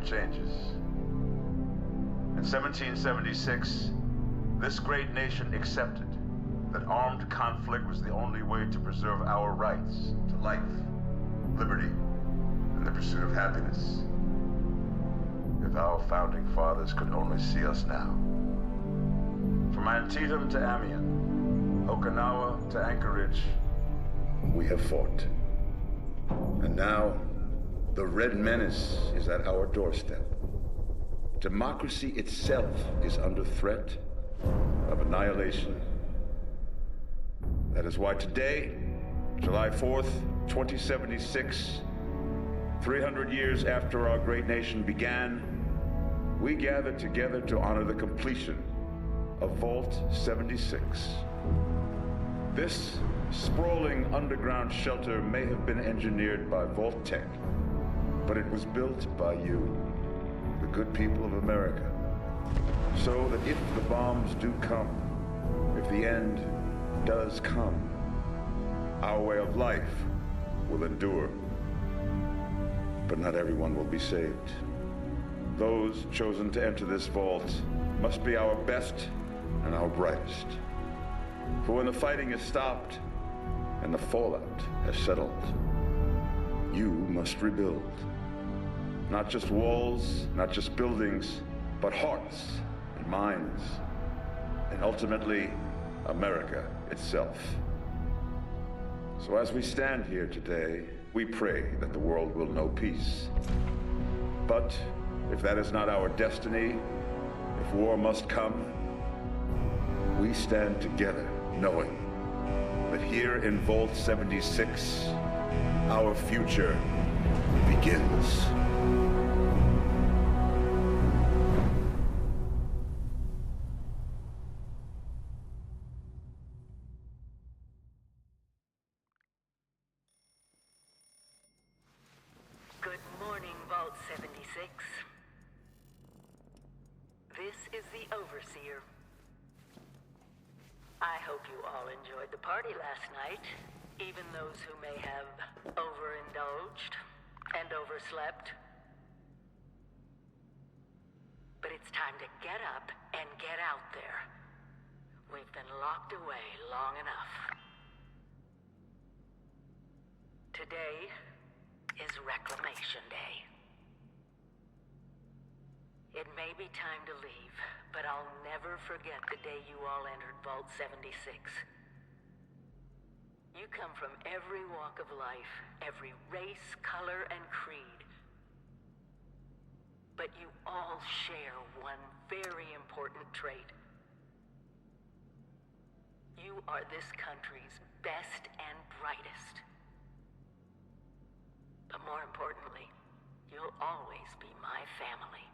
for changes. In 1776, this great nation accepted that armed conflict was the only way to preserve our rights to life, liberty, and the pursuit of happiness. If our founding fathers could only see us now. From Antietam to Amiens, Okinawa to Anchorage, we have fought. And now, the Red Menace is at our doorstep. Democracy itself is under threat of annihilation. That is why today, July 4th, 2076, 300 years after our great nation began, we gather together to honor the completion of Vault 76. This sprawling underground shelter may have been engineered by Vault Tech, but it was built by you, the good people of America, so that if the bombs do come, if the end does come, our way of life will endure. But not everyone will be saved. Those chosen to enter this vault must be our best and our brightest. For when the fighting is stopped and the fallout has settled, you must rebuild. Not just walls, not just buildings, but hearts and minds, and ultimately, America itself. So as we stand here today, we pray that the world will know peace. But if that is not our destiny, if war must come, we stand together knowing that here in Vault 76, our future begins. Good morning, Vault 76. This is the Overseer. I hope you all enjoyed the party last night, even those who may have overindulged and overslept. But it's time to get up and get out there. We've been locked away long enough. Today is Reclamation Day. It may be time to leave, but I'll never forget the day you all entered Vault 76. You come from every walk of life, every race, color, and creed. But you all share one very important trait. You are this country's best and brightest. But more importantly, you'll always be my family.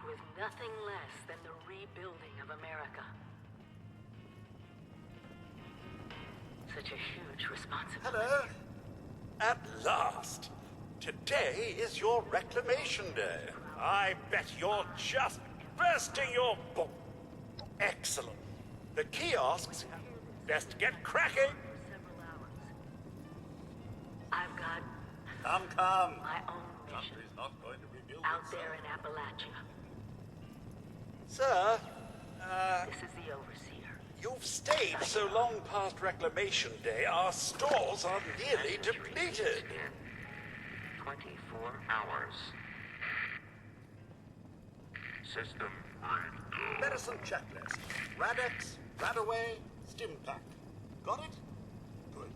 was nothing less than the rebuilding of America. Such a huge responsibility. Hello. At last. Today is your reclamation day. I bet you're just bursting your bubble. Excellent. The kiosks. Best get cracking. Several hours. I've got Come. my own mission Country's not going to rebuild out itself. there in Appalachia. Sir, This is the Overseer. you've stayed so long past reclamation day, our stores are nearly depleted. 24 hours. System ready. Medicine checklist. Radex, Radaway, Stimpack. Got it? Good.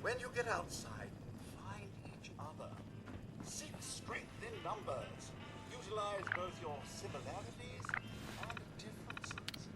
When you get outside, find each other. Seek strength in numbers. Utilize both your similarities and differences.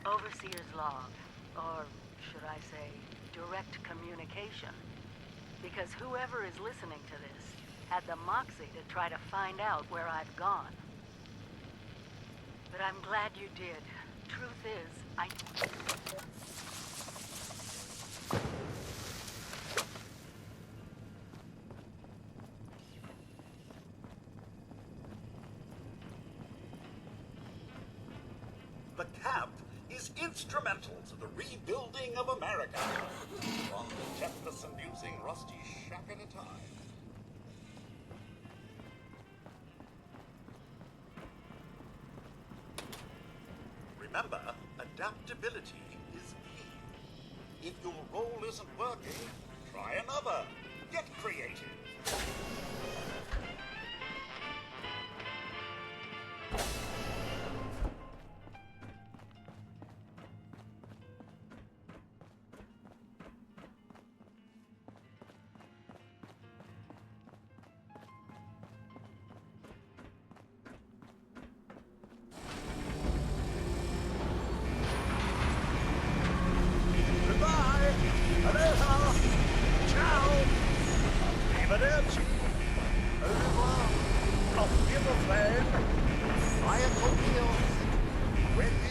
Overseer's log, or should I say, direct communication. Because whoever is listening to this had the moxie to try to find out where I've gone. But I'm glad you did. Truth is, I... The camp is instrumental to the rebuilding of America. One Jefferson-using rusty shack at a time. Remember, adaptability is key. If your role isn't working, try another. Get creative. Goodbye. Aloha. Ciao. Arrivederci. Au revoir. Auf Wiedersehen. Fire Torpedos. Ready.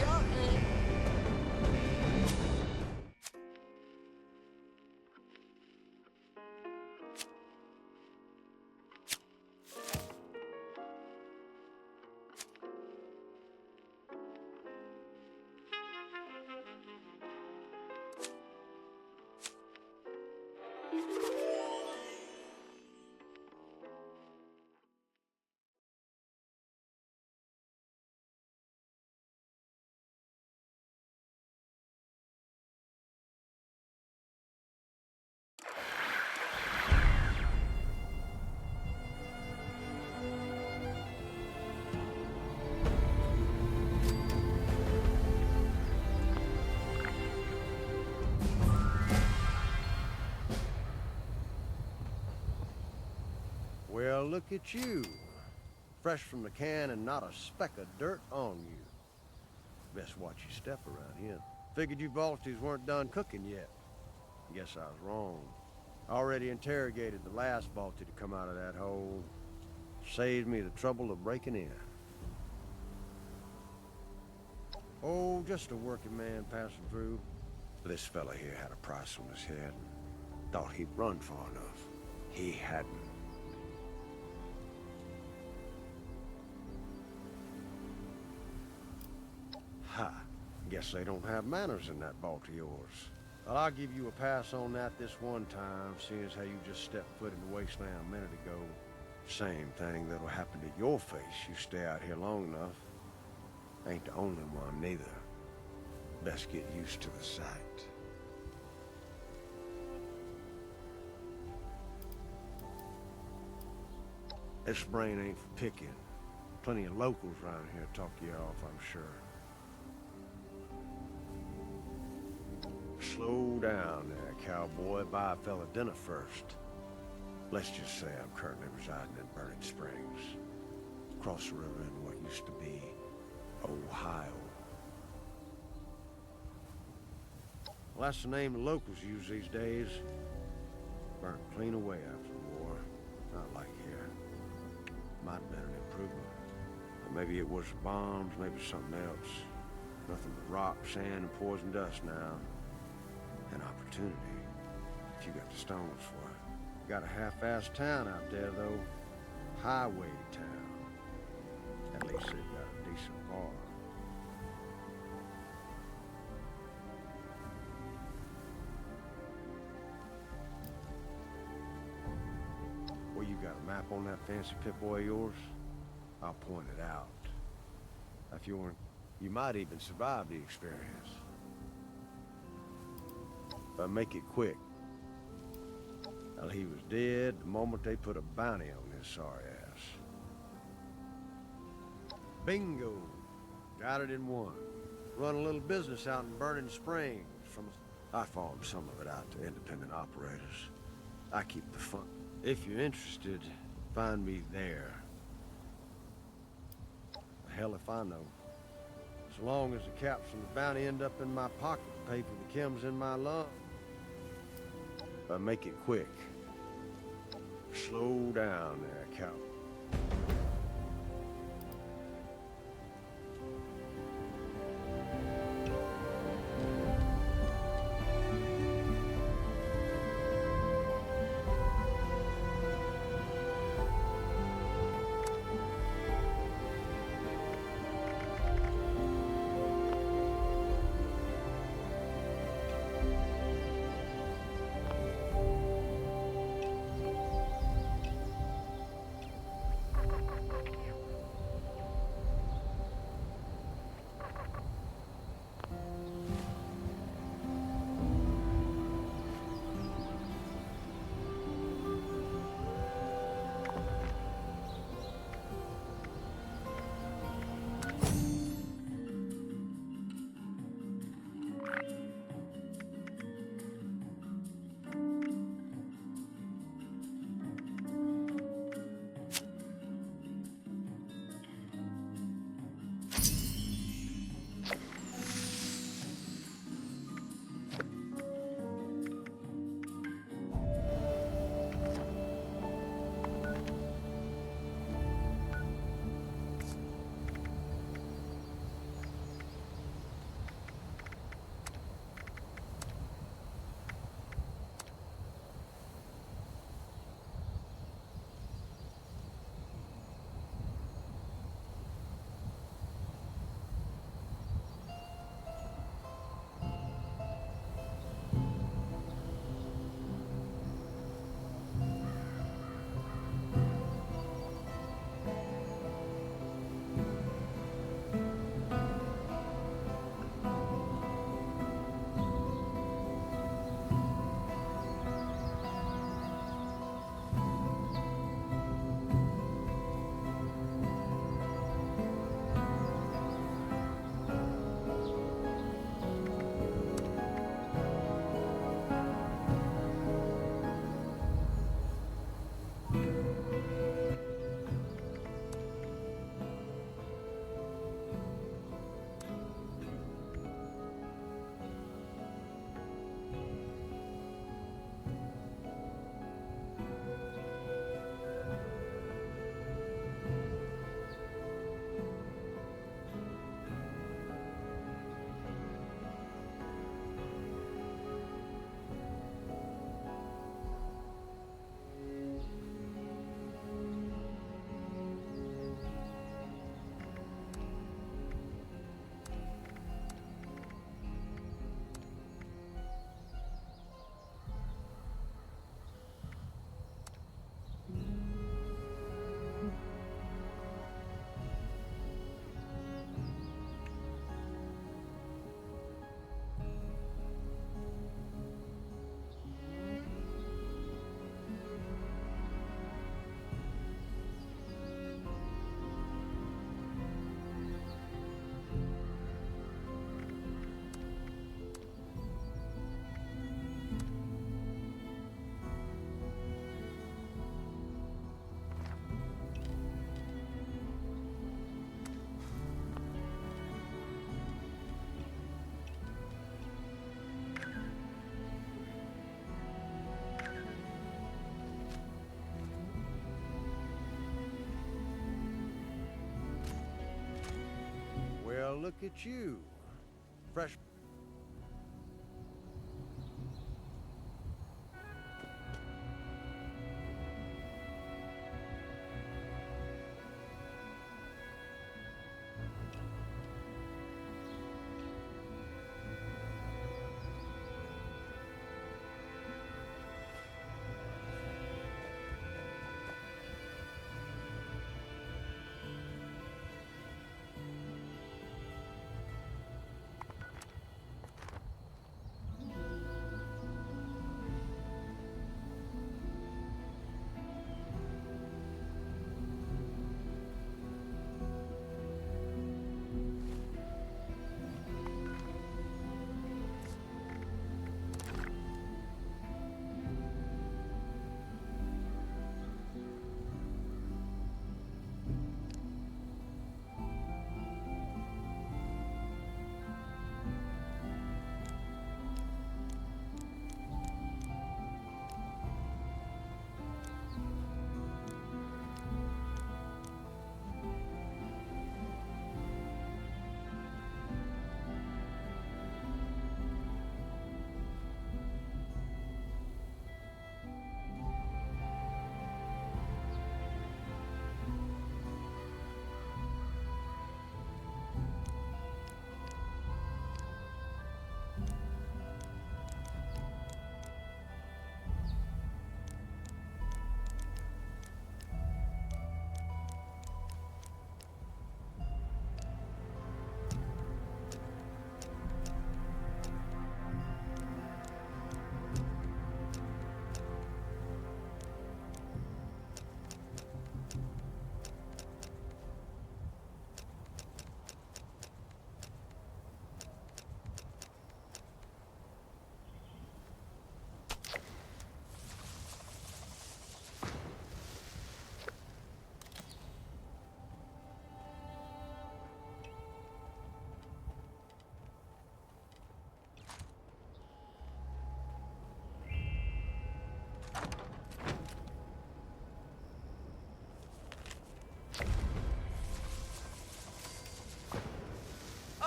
Well, look at you. Fresh from the can and not a speck of dirt on you. Best watch your step around here. Figured you Balties weren't done cooking yet. Guess I was wrong. Already interrogated the last Balti to come out of that hole. Saved me the trouble of breaking in. Oh, just a working man passing through. This fella here had a price on his head. Thought he'd run far enough. He hadn't. Ha! Guess they don't have manners in that vault of yours. Well, I'll give you a pass on that this one time, seeing as how you just stepped foot in the wasteland a minute ago. Same thing that'll happen to your face you stay out here long enough. Ain't the only one, neither. Best get used to the sight. This brain ain't for picking. Plenty of locals around here talk you off, I'm sure. Slow down there, cowboy. Buy a fella dinner first. Let's just say I'm currently residing in Burning Springs, across the river in what used to be Ohio. Well, that's the name the locals use these days. Burnt clean away after the war. Not like here. Might have been an improvement. But maybe it was bombs, maybe something else. Nothing but rock, sand, and poison dust now. An opportunity, if you got the stones for it. Got a half-assed town out there, though. Highway town. At least they've got a decent bar. Well, you got a map on that fancy Pip-Boy of yours? I'll point it out. If you weren't, you might even survive the experience. But make it quick. Well, he was dead the moment they put a bounty on his sorry ass. Bingo! Got it in one. Run a little business out in Burning Springs. I farm some of it out to independent operators. I keep the fun. If you're interested, find me there. Hell if I know. So long as the caps from the bounty end up in my pocket to pay for the chems in my lungs. Make it quick. Slow down there, cow. look at you. Fresh.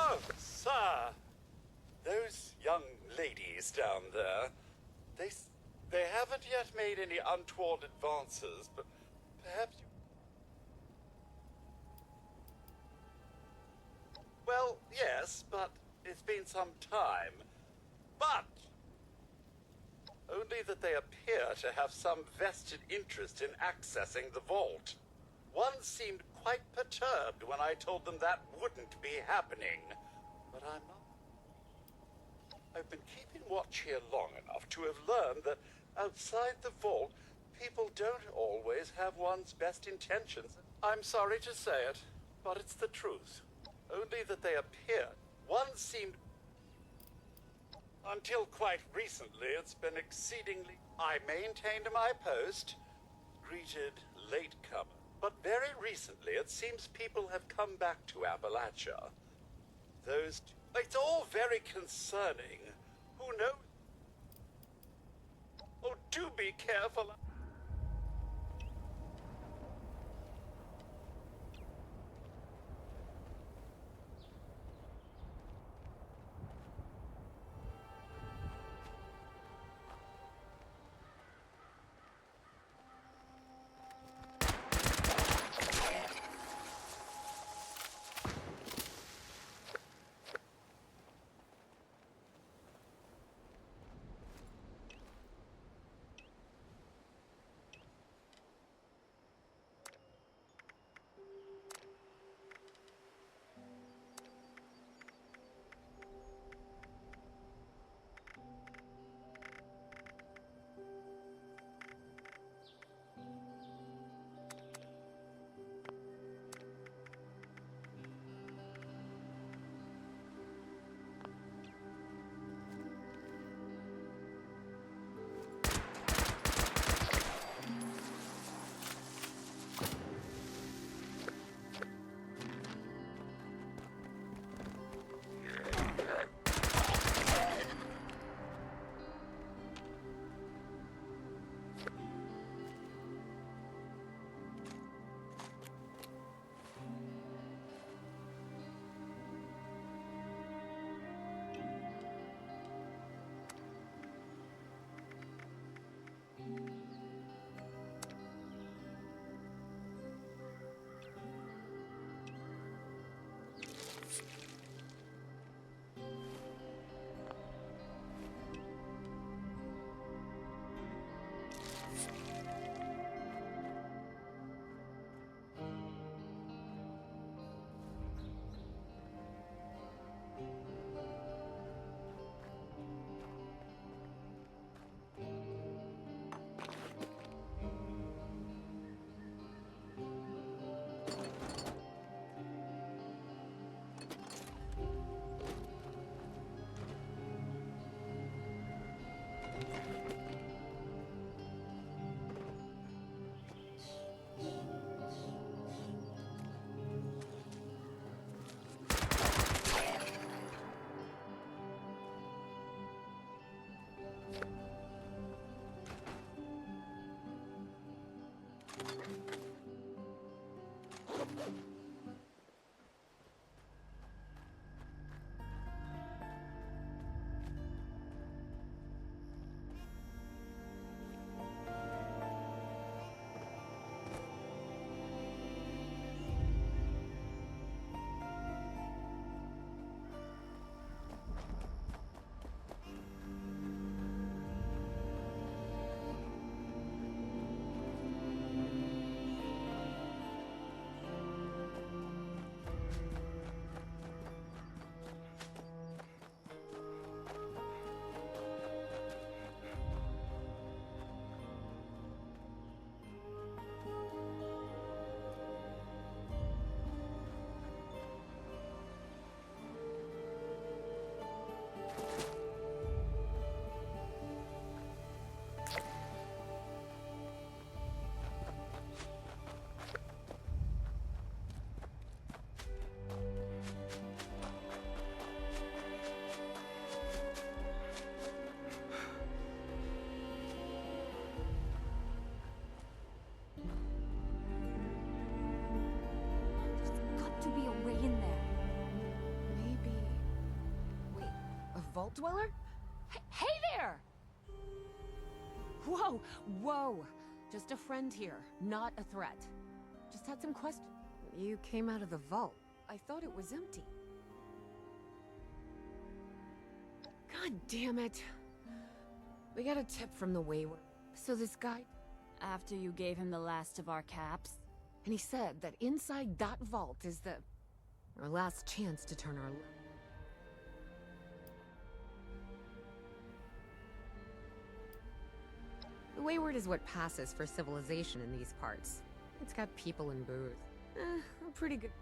Oh, sir. Those young ladies down there, they haven't yet made any untoward advances, but perhaps you... Well, yes, but it's been some time. But only that they appear to have some vested interest in accessing the vault. One seemed quite perturbed when I told them that wouldn't be happening. But I'm not. I've been keeping watch here long enough to have learned that outside the vault, people don't always have one's best intentions. I'm sorry to say it, but it's the truth. Only that they appear. One seemed... Until quite recently, it's been exceedingly... I maintained my post, greeted latecomer. But very recently, it seems people have come back to Appalachia. Those... It's all very concerning. Who knows? Oh, do be careful. To be a way in there. Maybe... Wait, a vault dweller? Hey there! Whoa, whoa! Just a friend here, not a threat. Just had some questions. You came out of the vault. I thought it was empty. God damn it. We got a tip from the Wayward. So this guy... After you gave him the last of our caps? And he said that inside that vault is our last chance to turn our... The Wayward is what passes for civilization in these parts. It's got people and booze. Pretty good...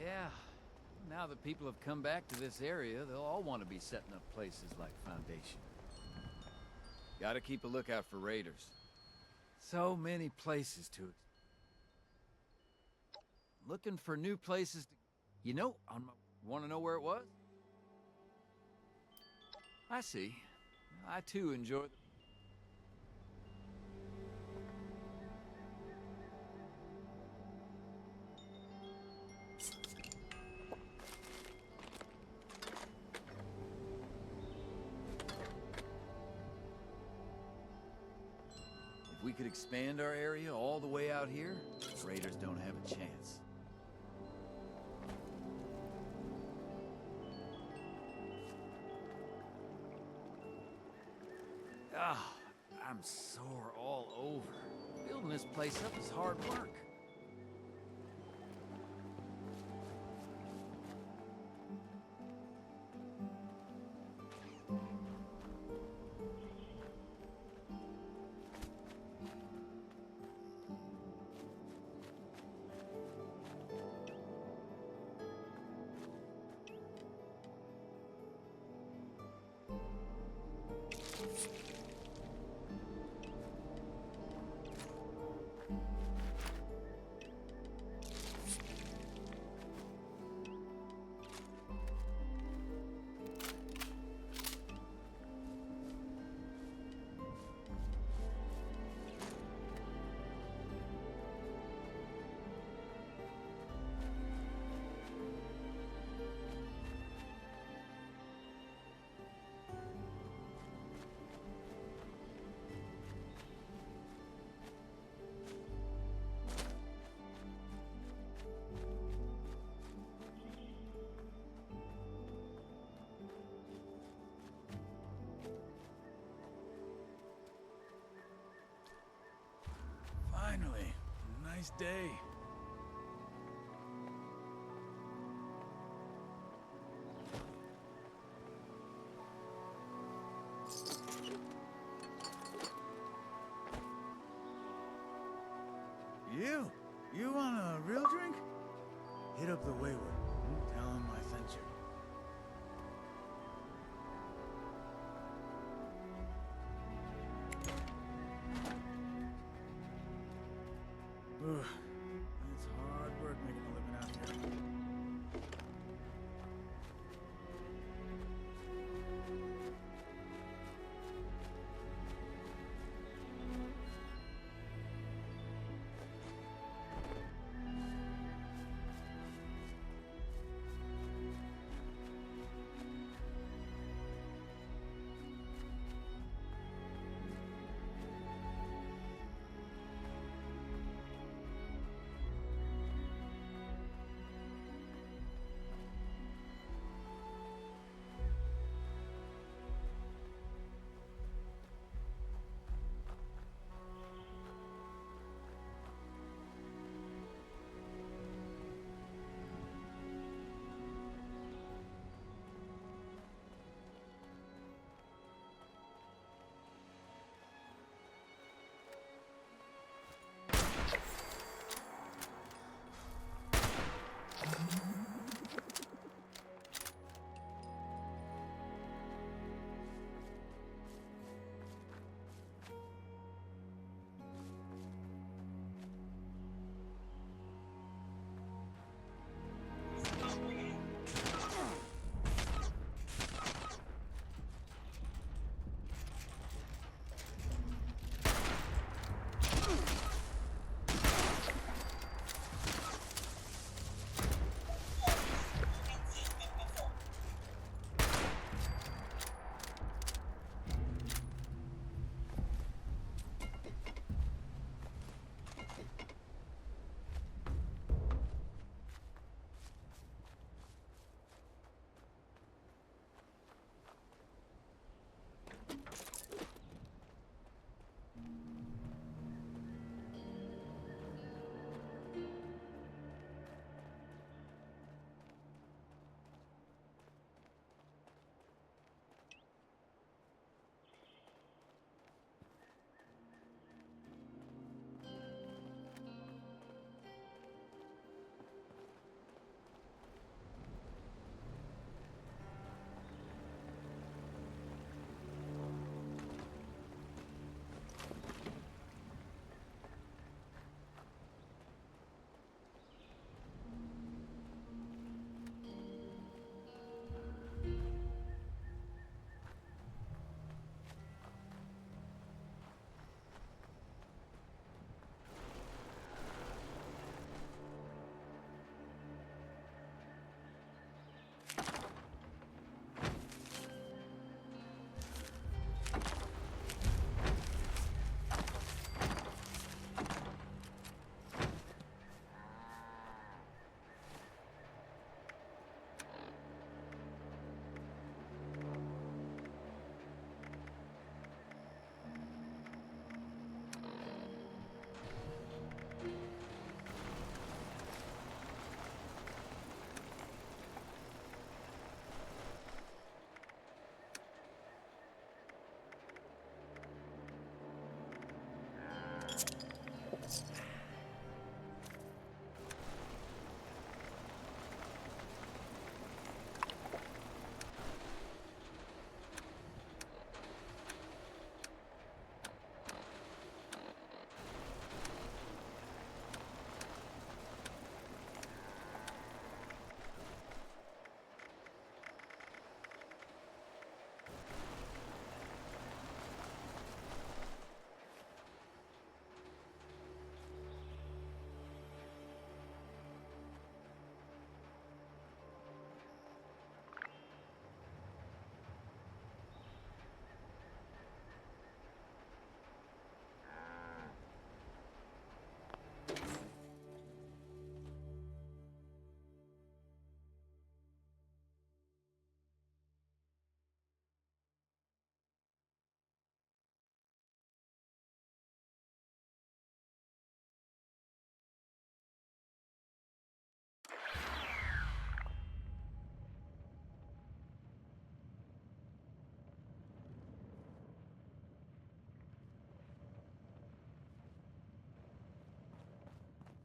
Yeah. Now that people have come back to this area, they'll all want to be setting up places like Foundation. Gotta keep a lookout for raiders. So many places to... Looking for new places to... You know, want to know where it was? I see. I too enjoy... If we could expand our area all the way out here, raiders don't have a chance. Ah, I'm sore all over. Building this place up is hard work. Finally, nice day. You want a real drink? Hit up the wayward. Tell him I sent you. Ugh, it's hard work making a living out here.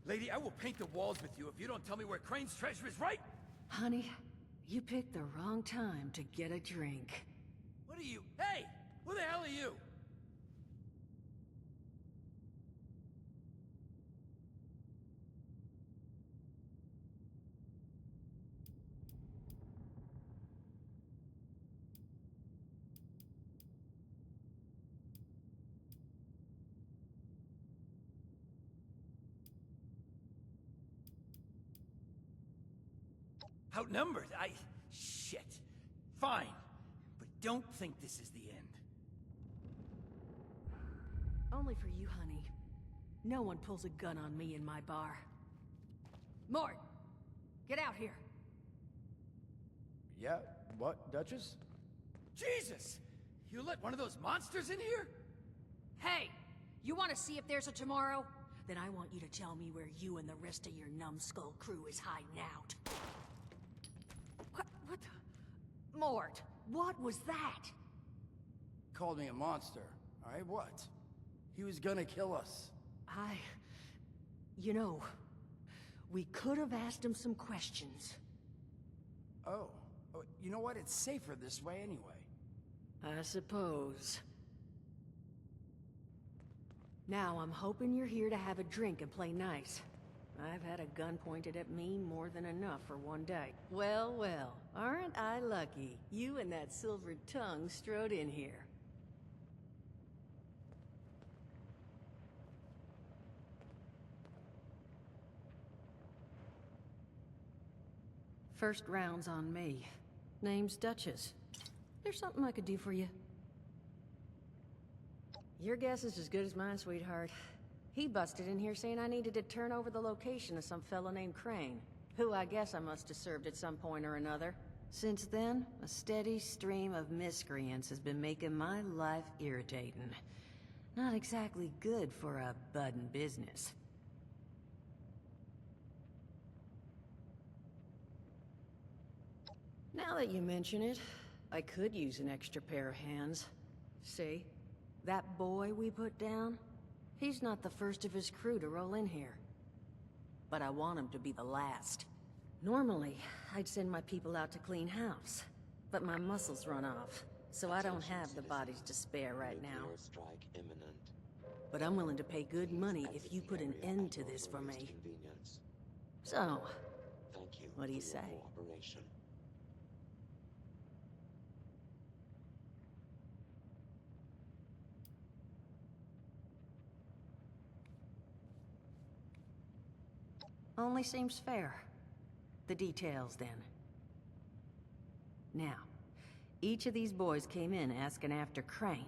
Lady, I will paint the walls with you if you don't tell me where Crane's treasure is, right? Honey, you picked the wrong time to get a drink. What are you? Hey! Who the hell are you? Outnumbered? Shit. Fine. But don't think this is the end. Only for you, honey. No one pulls a gun on me in my bar. Mort! Get out here! Yeah, what, Duchess? Jesus! You let one of those monsters in here? Hey! You want to see if there's a tomorrow? Then I want you to tell me where you and the rest of your numbskull crew is hiding out. What the... Mort, what was that? Called me a monster. Alright, what? He was gonna kill us. You know, we could have asked him some questions. Oh, you know what? It's safer this way anyway. I suppose. Now, I'm hoping you're here to have a drink and play nice. I've had a gun pointed at me more than enough for one day. Well, well, aren't I lucky? You and that silvered tongue strode in here. First round's on me. Name's Duchess. There's something I could do for you. Your guess is as good as mine, sweetheart. He busted in here saying I needed to turn over the location of some fellow named Crane, who I guess I must have served at some point or another. Since then, a steady stream of miscreants has been making my life irritating. Not exactly good for a budding business. Now that you mention it, I could use an extra pair of hands. See? That boy we put down? He's not the first of his crew to roll in here. But I want him to be the last. Normally, I'd send my people out to clean house. But my muscles run off, so I don't have the bodies to spare right now. But I'm willing to pay good money if you put an end to this for me. So, what do you say? Only seems fair. The details, then. Now, each of these boys came in asking after Crane.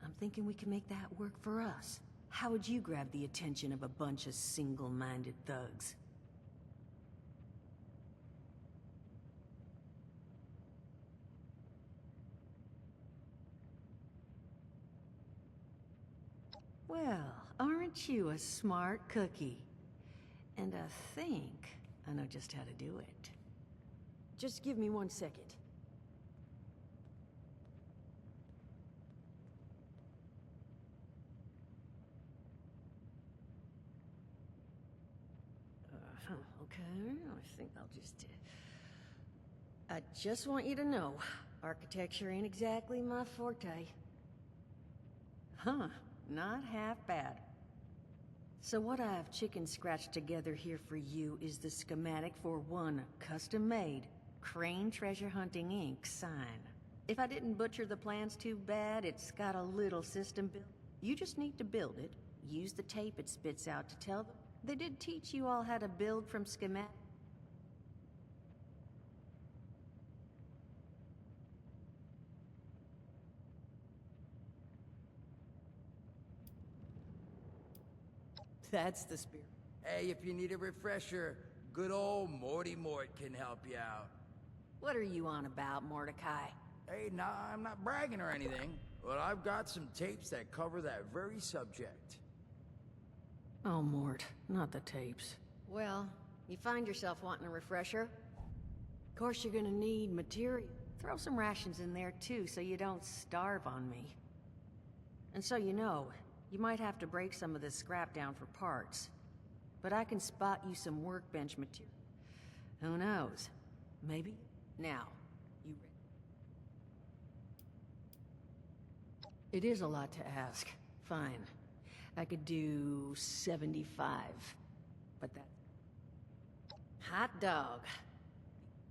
I'm thinking we can make that work for us. How would you grab the attention of a bunch of single-minded thugs? Well, aren't you a smart cookie? And I think I know just how to do it. Just give me 1 second. Okay, I think I'll just... I just want you to know, architecture ain't exactly my forte. Huh, not half bad. So what I've chicken scratched together here for you is the schematic for one custom-made Crane Treasure Hunting Inc. sign. If I didn't butcher the plans too bad, it's got a little system built. You just need to build it, use the tape it spits out to tell them. They did teach you all how to build from schematic. That's the spirit. Hey, if you need a refresher, good old Morty Mort can help you out. What are you on about, Mordecai? Hey, nah, I'm not bragging or anything, but I've got some tapes that cover that very subject. Oh, Mort, not the tapes. Well, you find yourself wanting a refresher? Of course you're gonna need material. Throw some rations in there too, so you don't starve on me. And so you know, you might have to break some of this scrap down for parts. but I can spot you some workbench material. Who knows? Maybe? Now, you ready? It is a lot to ask. Fine. I could do 75. But that... Hot dog.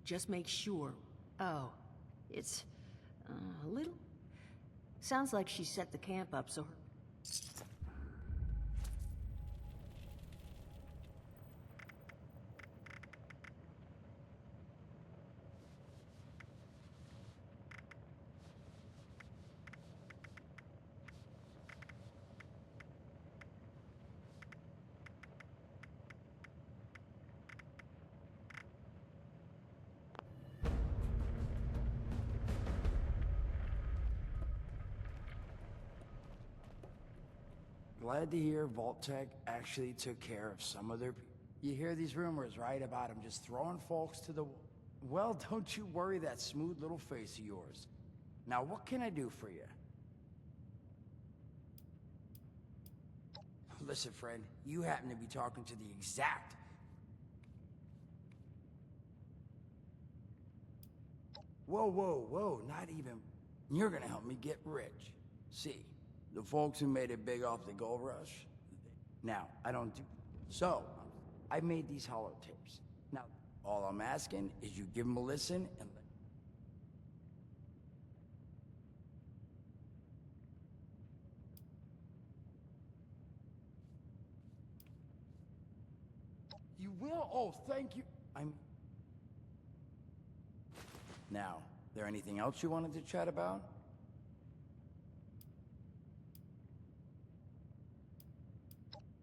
Just make sure. Oh, it's... a little... Sounds like she set the camp up so her... Glad to hear Vault-Tec actually took care of some of their... You hear these rumors, right, about them just throwing folks to the... Well, don't you worry that smooth little face of yours. Now, what can I do for you? Listen, friend, you happen to be talking to the exact... Whoa, whoa, whoa, not even... You're gonna help me get rich. See, the folks who made it big off the gold rush... Now, I don't do... So, I made these holotapes. Now, all I'm asking is you give them a listen and let... You will? Oh, thank you. Now, there anything else you wanted to chat about?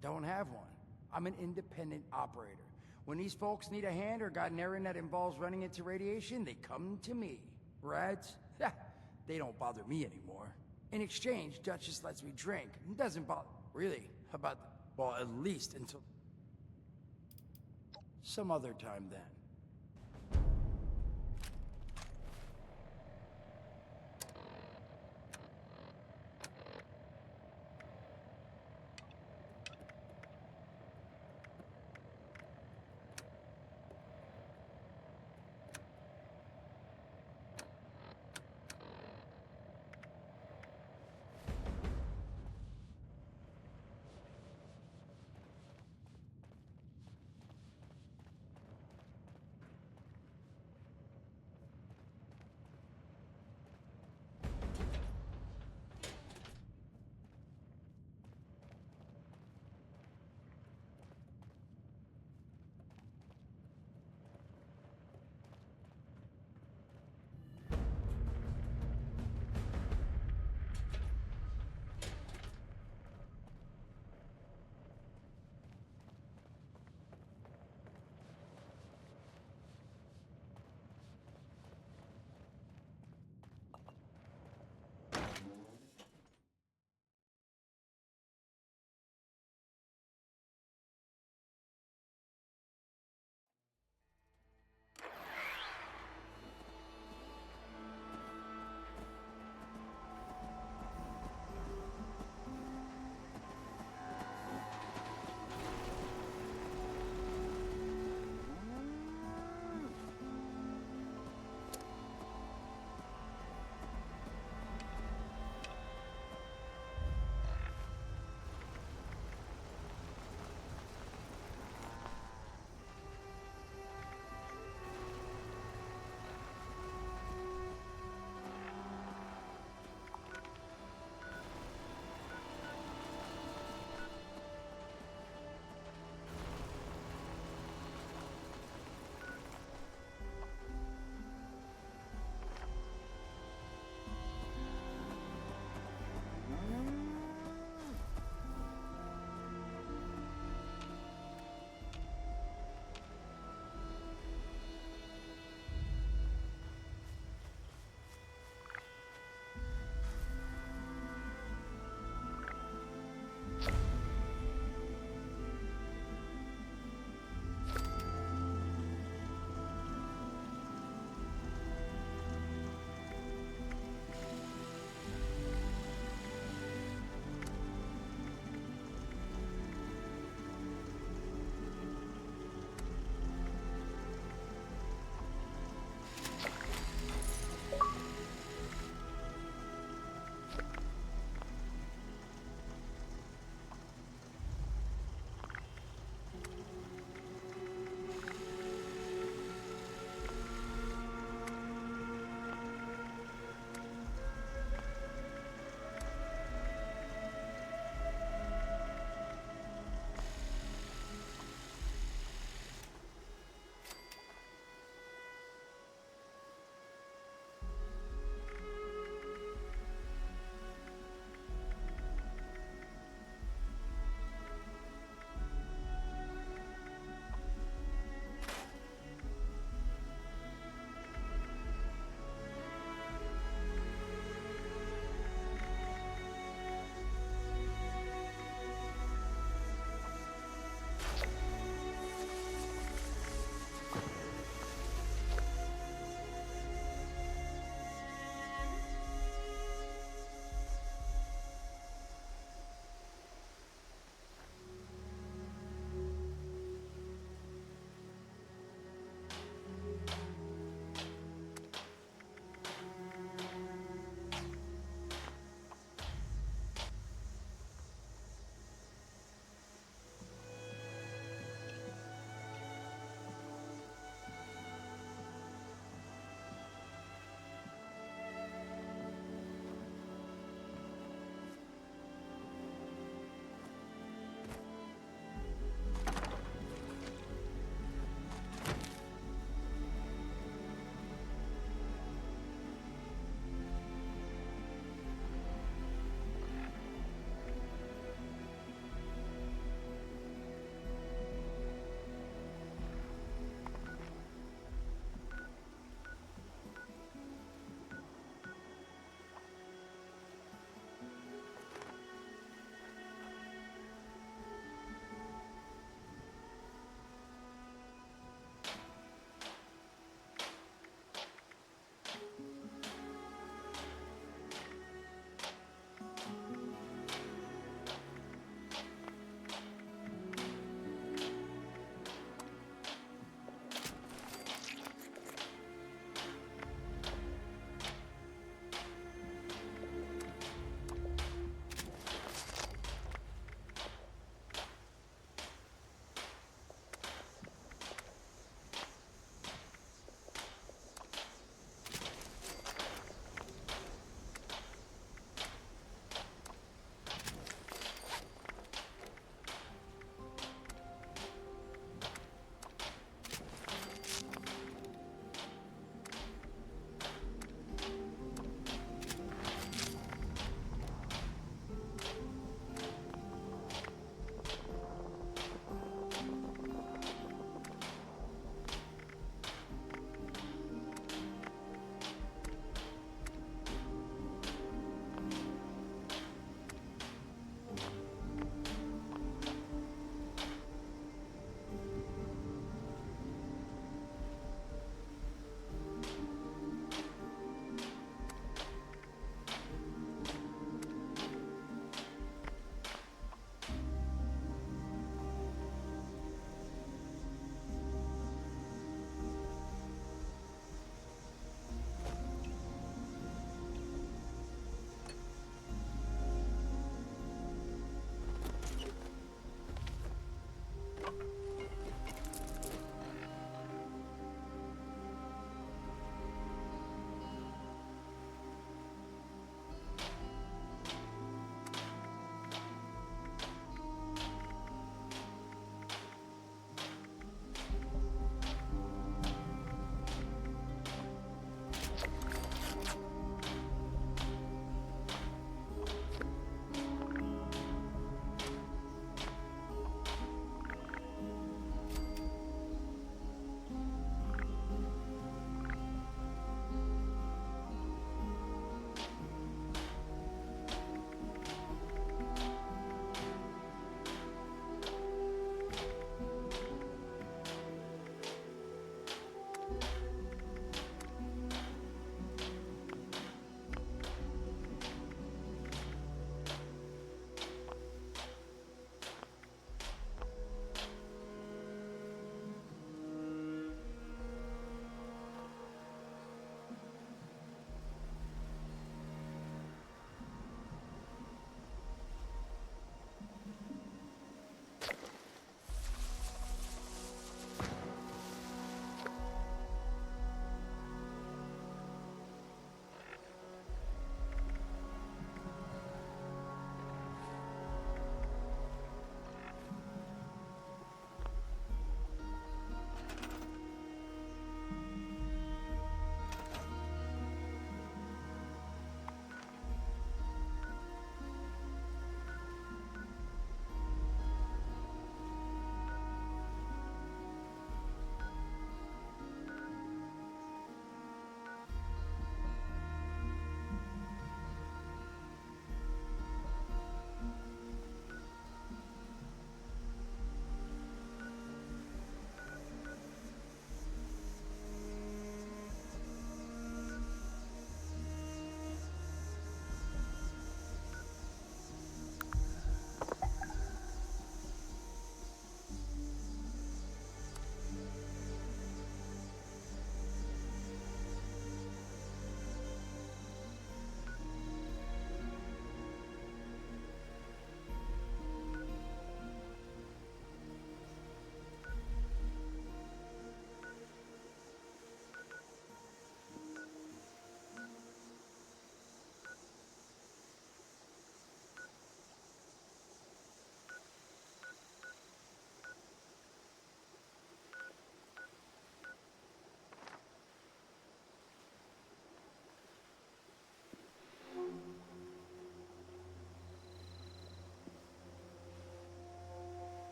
Don't have one. I'm an independent operator. When these folks need a hand or got an errand that involves running into radiation, they come to me. Rats? They don't bother me anymore. In exchange, Duchess lets me drink. It doesn't bother... Really? How about... Well, at least until... Some other time then.